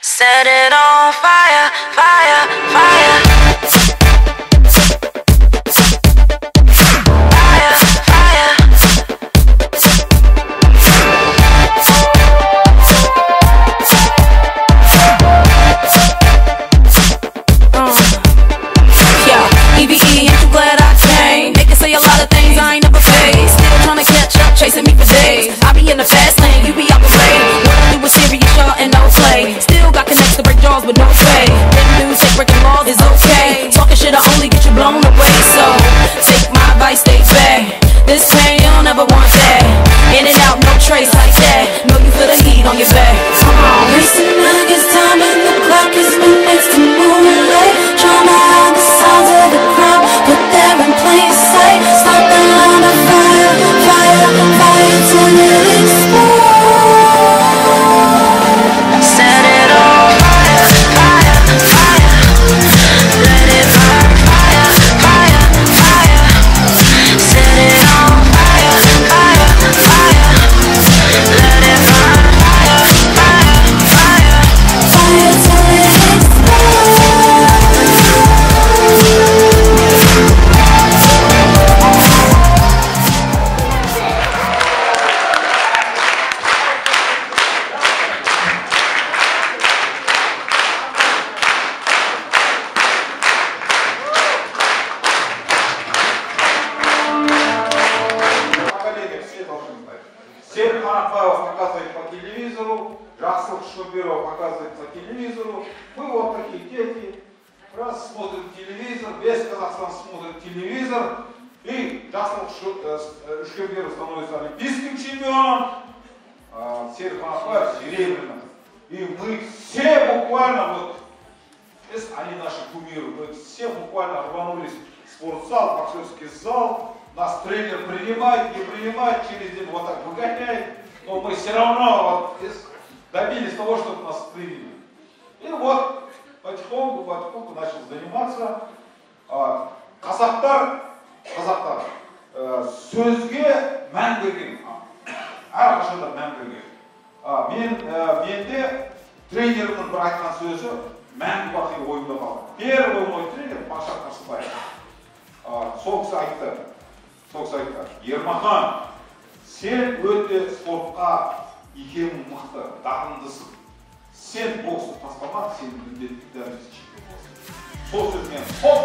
Set it on fire, fire, fire. Fire, fire. Yeah, EVE, ain't you glad I came? They can say a lot of things I ain't never faced. Still trying to catch up, chasing me for days. I be in the fast lane, you be out the way. What I do is serious, y'all, and no play. Still got connects to break jaws with no pay. Them dudes say breaking laws is okay. Talking shit, I only get you blown away. So, take my advice, stay back. This pain, you don't ever want that. In and out, no trace like that. Know you feel the heat on your back. Come on. Racing against time and the clock is minutes to moonlight. Trying to hide the sounds of the crowd, but they're in plain sight. Start the line of fire, fire, fire till it explodes. Set it on fire, fire, fire. Let it burn, fire, fire, fire. Set it on fire, fire, fire. Let it burn, fire, fire, fire. Fire till it explodes. Коллеги, все должны знать. Серик Манапаева показывает по телевизору, Жақсылық Шуберова показывает по телевизору. Мы вот такие дети, раз смотрим телевизор, весь Казахстан смотрит телевизор, и Жақсылық Шуберов становится олимпийским чемпионом, Серик Манапаев серебряным. И мы все буквально, вот, они наши кумиры, мы все буквально рванулись в спортзал, боксерский зал. Нас тренер принимает, не принимает, через день вот так выгоняет, но мы все равно вот добились того, чтобы нас приняли. И вот потихоньку начал заниматься. Қазақтар сөзге мән берген, әрқашанда мән берген. Менде тренерімнің бір айтқан сөзі мәңгі бақи ойымда қалды. Первый мой тренер Мақсат Қарсыбаев. Сол кісі айтты. Ермахан, сен өте спортқа икемің мықты, дарындысың. Сен боксты тастама, сен міндетті дәрежеде чемпион боласың. Сол сөзмен хоп,